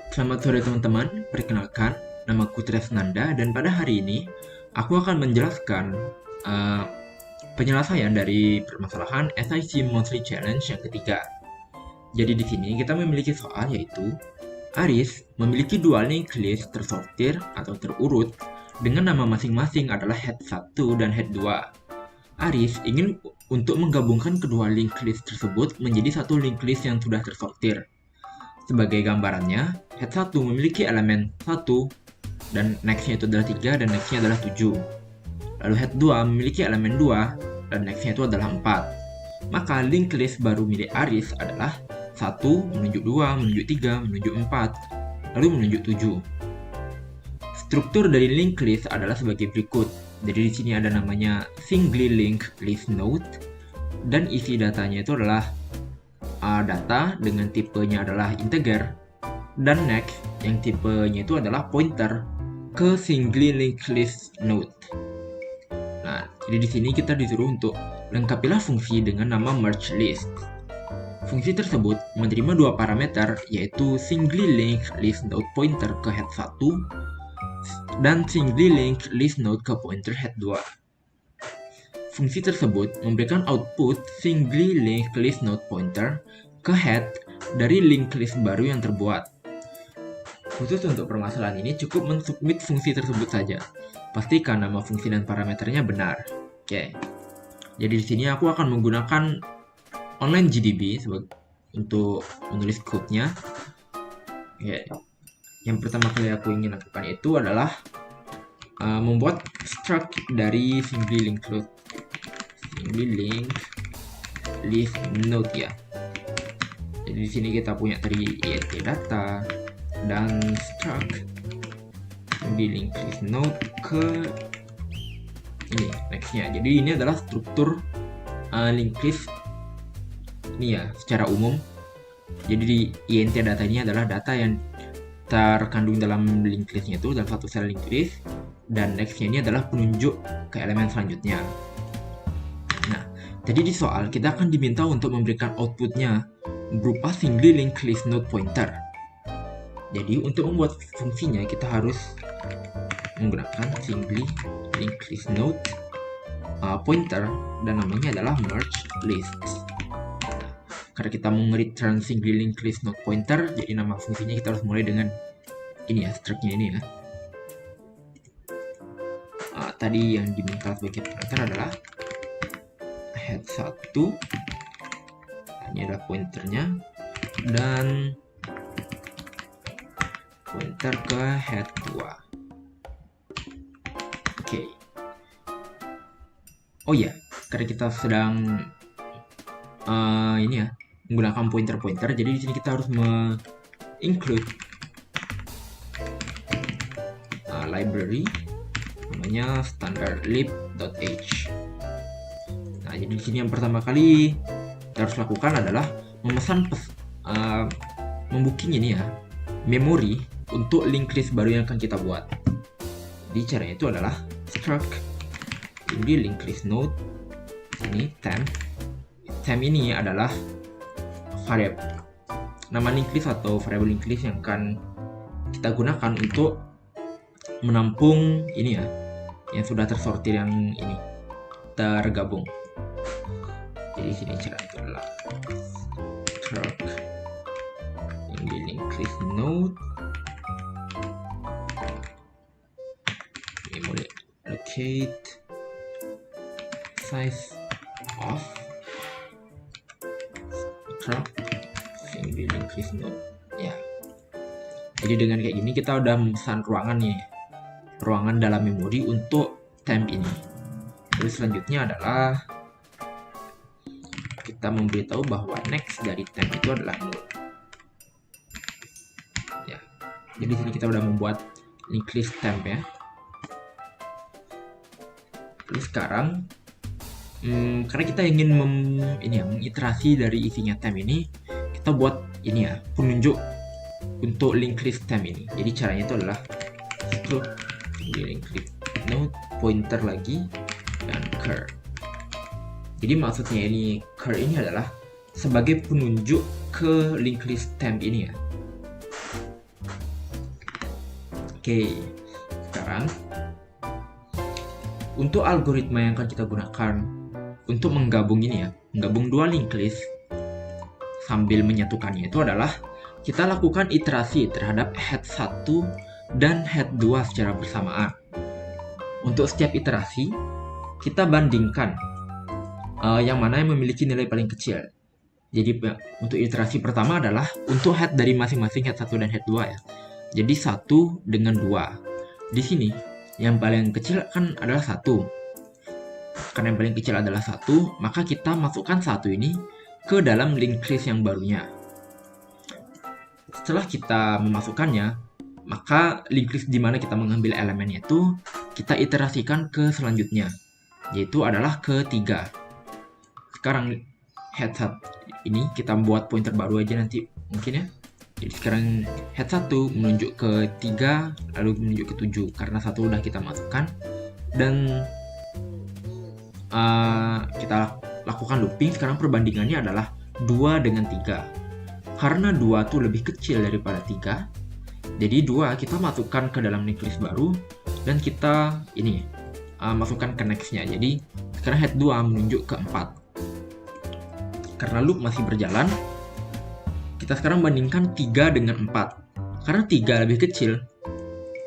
Selamat sore teman-teman, perkenalkan, namaku Tresnanda dan pada hari ini aku akan menjelaskan uh, penyelesaian dari permasalahan SIC Monthly Challenge yang ketiga. Jadi di sini kita memiliki soal yaitu Aris memiliki dua linked list tersortir atau terurut dengan nama masing-masing adalah head 1 dan head 2. Aris ingin untuk menggabungkan kedua linked list tersebut menjadi satu linked list yang sudah tersortir. Sebagai gambarannya, head 1 memiliki elemen 1 dan next-nya itu adalah 3 dan next-nya adalah 7. Lalu head 2 memiliki elemen 2 dan next-nya itu adalah 4. Maka linked list baru milik Aris adalah 1 menunjuk 2, menunjuk 3, menunjuk 4, lalu menunjuk 7. Struktur dari linked list adalah sebagai berikut. Jadi di sini ada namanya singly linked list node dan isi datanya itu adalah data dengan tipenya adalah integer dan next yang tipenya itu adalah pointer ke singly linked list node. Nah, jadi di sini kita disuruh untuk lengkapilah fungsi dengan nama merge list. Fungsi tersebut menerima dua parameter yaitu singly linked list node pointer ke head 1 dan singly linked list node ke pointer head 2. Fungsi tersebut memberikan output singly linked list node pointer ke head dari linked list baru yang terbuat. Khusus untuk permasalahan ini cukup mensubmit fungsi tersebut saja. Pastikan nama fungsi dan parameternya benar. Oke. Jadi di sini aku akan menggunakan online GDB untuk menulis code-nya. Oke. Yang pertama kali aku ingin lakukan itu adalah membuat struct dari singly linked list node ya. Jadi di sini kita punya tadi int data dan struct singly linked list node ke ini next-nya. Jadi ini adalah struktur linked list ini ya secara umum. Jadi di int data ini adalah data yang terkandung dalam linked list-nya itu dalam satu sel linked list dan next-nya ini adalah penunjuk ke elemen selanjutnya. Nah, jadi di soal kita akan diminta untuk memberikan outputnya berupa singly linked list node pointer. Jadi untuk membuat fungsinya kita harus menggunakan singly linked list node pointer dan namanya adalah merge list. Karena kita mau return singly linked list node pointer, jadi nama fungsinya kita harus mulai dengan ini ya, struct-nya ini ya. Tadi yang diminta sebagai parameter adalah head 1, ini adalah pointernya, dan pointer ke head 2. Oke. Oh ya, karena kita sedang ini ya menggunakan pointer, jadi di sini kita harus include library namanya standardlib.h. Nah, jadi di sini yang pertama kali kita harus lakukan adalah memesan membooking ini ya memori untuk linked list baru yang akan kita buat. Jadi caranya itu adalah struct di linked list node ini temp ini adalah variable nama linked list atau variable linked list yang akan kita gunakan untuk menampung ini ya yang sudah tersortir yang ini tergabung. Jadi sini cara itu adalah struct yang di linked list node ini mulai allocate size of struct yang di linked list node ya. Jadi dengan kayak gini kita udah memesan ruangan dalam memori untuk temp ini. Lalu selanjutnya adalah kita memberitahu bahwa next dari temp itu adalah node. Ya. Jadi sini kita udah membuat linked list temp ya. Lalu sekarang karena kita ingin mengiterasi dari isinya temp ini, kita buat ini ya penunjuk untuk linked list temp ini. Jadi caranya itu adalah struct linked list node pointer lagi dan cur. Jadi maksudnya ini cur ini adalah sebagai penunjuk ke linked list temp ini ya. Oke, sekarang untuk algoritma yang akan kita gunakan untuk menggabung ini ya, menggabung dua linked list sambil menyatukannya itu adalah kita lakukan iterasi terhadap head 1 dan head 2 secara bersamaan. Untuk setiap iterasi, kita bandingkan yang mana yang memiliki nilai paling kecil. Jadi untuk iterasi pertama adalah untuk head dari masing-masing head 1 dan head 2 ya. Jadi 1 dengan 2. Di sini yang paling kecil kan adalah 1. Karena yang paling kecil adalah 1, maka kita masukkan 1 ini ke dalam linked list yang barunya. Setelah kita memasukkannya, maka linked list di mana kita mengambil elemennya itu kita iterasikan ke selanjutnya, yaitu adalah ke 3. Sekarang head 1 ini kita buat pointer baru aja nanti mungkin ya. Jadi sekarang head 1 menunjuk ke 3, lalu menunjuk ke 7 karena 1 udah kita masukkan, dan kita lakukan looping. Sekarang perbandingannya adalah 2 dengan 3. Karena 2 tuh lebih kecil daripada 3, jadi 2 kita masukkan ke dalam linked list baru dan kita ini masukkan ke next-nya. Jadi sekarang head 2 menunjuk ke 4. Karena loop masih berjalan, kita sekarang bandingkan 3 dengan 4. Karena 3 lebih kecil,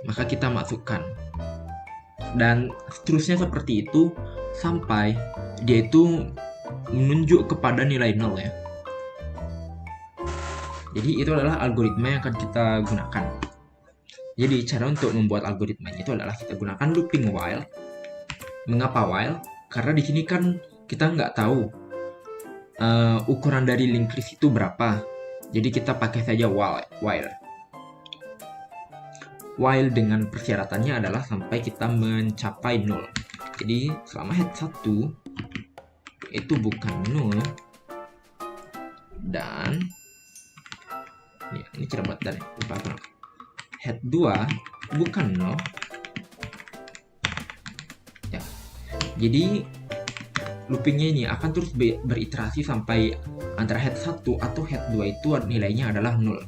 maka kita masukkan. Dan seterusnya seperti itu sampai dia itu menunjuk kepada nilai 0 ya. Jadi itu adalah algoritma yang akan kita gunakan. Jadi cara untuk membuat algoritmanya itu adalah kita gunakan looping while. Mengapa while? Karena di sini kan kita nggak tahu ukuran dari linked list itu berapa. Jadi kita pakai saja while. While dengan persyaratannya adalah sampai kita mencapai 0. Jadi selama head 1 itu bukan 0 dan ini cara buat dan lupa apa. Head 2 bukan 0 ya. Jadi loopingnya ini akan terus beriterasi sampai antara head 1 atau head 2 itu nilainya adalah 0.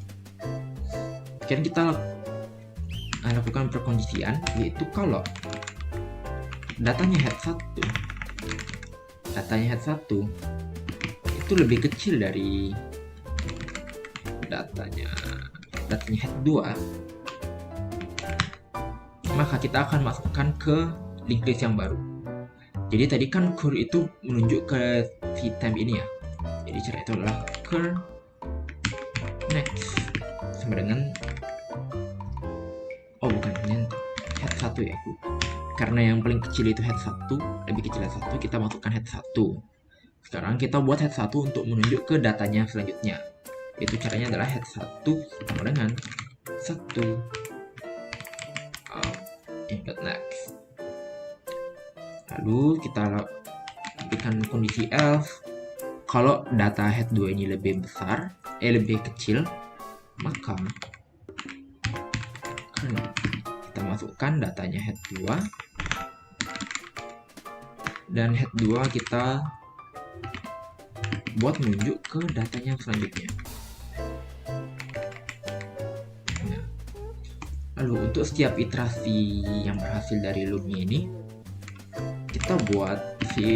Sekarang kita lakukan perkondisian, yaitu kalau datanya head 1 itu lebih kecil dari datanya head 2, maka kita akan masukkan ke linked list yang baru. Jadi tadi kan cur itu menunjuk ke si temp ini ya. Jadi cara itu adalah cur next sama dengan bukan ini head 1 ya. Karena yang paling kecil itu head 1, lebih kecil head 1, kita masukkan head 1. Sekarang kita buat head 1 untuk menunjuk ke datanya selanjutnya. Itu caranya adalah head 1 sama dengan 1 input next. Lalu kita berikan kondisi else. Kalau data head 2 ini lebih kecil, maka kita masukkan datanya head 2 dan head 2 kita buat menunjuk ke datanya selanjutnya. Lalu untuk setiap iterasi yang berhasil dari loopnya ini, kita buat si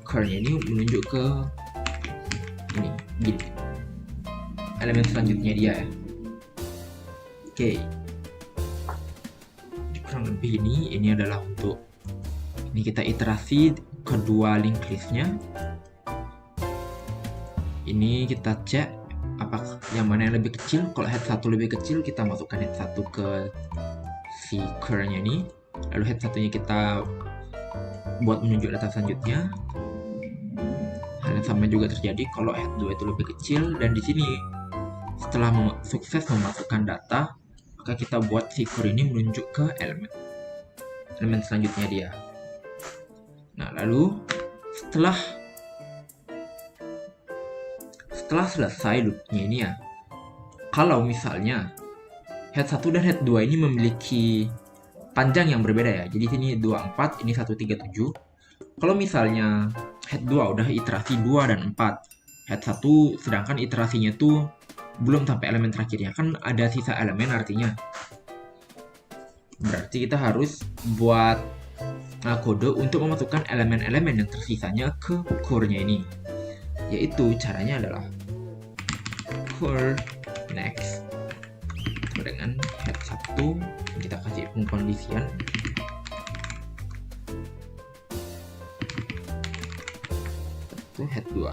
curl-nya ini menunjuk ke ini, gini, elemen selanjutnya dia ya. Oke. Kurang lebih ini adalah untuk ini kita iterasi kedua linked list-nya. Ini kita cek apakah yang mana yang lebih kecil. Kalau head 1 lebih kecil, kita masukkan head 1 ke si curl-nya ini. Lalu head 1-nya kita buat menunjuk data selanjutnya. Hal yang sama juga terjadi kalau head 2 itu lebih kecil, dan di sini setelah sukses memasukkan data, maka kita buat si curl ini menunjuk ke elemen selanjutnya dia. Nah, lalu setelah selesai loopnya ini ya, kalau misalnya head 1 dan head 2 ini memiliki panjang yang berbeda ya, jadi sini 24, ini 137. Kalau misalnya head 2 udah iterasi 2 dan 4, head 1 sedangkan iterasinya tuh belum sampai elemen terakhirnya, kan ada sisa elemen, artinya Berarti kita harus buat kode untuk memasukkan elemen-elemen yang tersisanya ke core-nya ini. Yaitu caranya adalah core next dengan head 1, kita kasih pengkondisian itu head 2.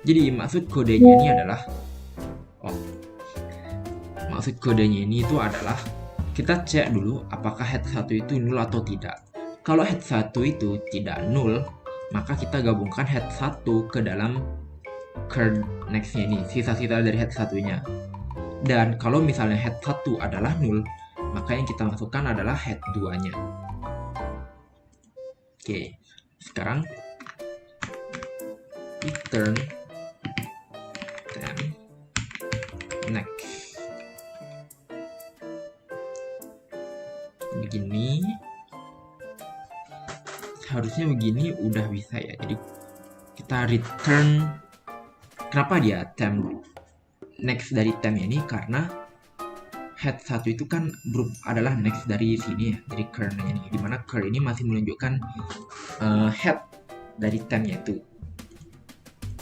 Jadi maksud kodenya ini adalah itu adalah kita cek dulu apakah head 1 itu null atau tidak. Kalau head 1 itu tidak null, maka kita gabungkan head 1 ke dalam core next-nya ini, sisa-sisa dari head 1-nya. Dan kalau misalnya head 1 adalah null, maka yang kita masukkan adalah head 2-nya. Oke, sekarang return temp next. Begini, harusnya begini udah bisa ya. Jadi kita return, kenapa dia temp next dari temp ini, karena head 1 itu kan adalah next dari sini ya, dari core-nya ini, dimana core ini masih menunjukkan head dari temp-nya itu.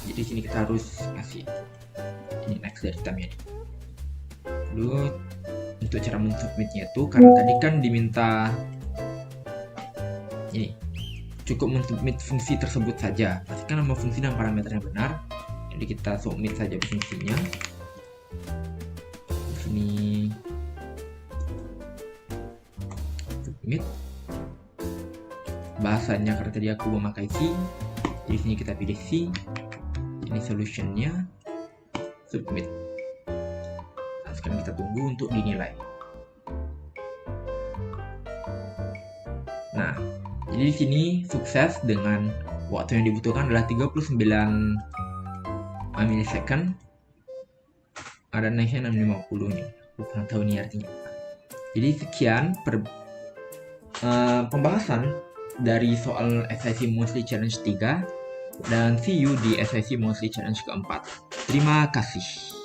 Jadi sini kita harus kasih ini next dari temp-nya ini. Lalu untuk cara mensubmitnya itu, karena tadi kan diminta ini, cukup mensubmit fungsi tersebut saja, pastikan nama fungsi dan parameternya benar. Jadi kita submit saja fungsinya. Di sini submit. Bahasanya karena tadi aku memakai C, di sini kita pilih C. Ini solutionnya, submit. Nah, sekarang kita tunggu untuk dinilai. Nah, jadi di sini sukses dengan waktu yang dibutuhkan adalah 39 millisecond. Ada nation 650 nih, bukan tahu ini artinya. Jadi sekian pembahasan dari soal SIC Monthly Challenge 3, dan see you di SIC Monthly Challenge keempat. Terima kasih.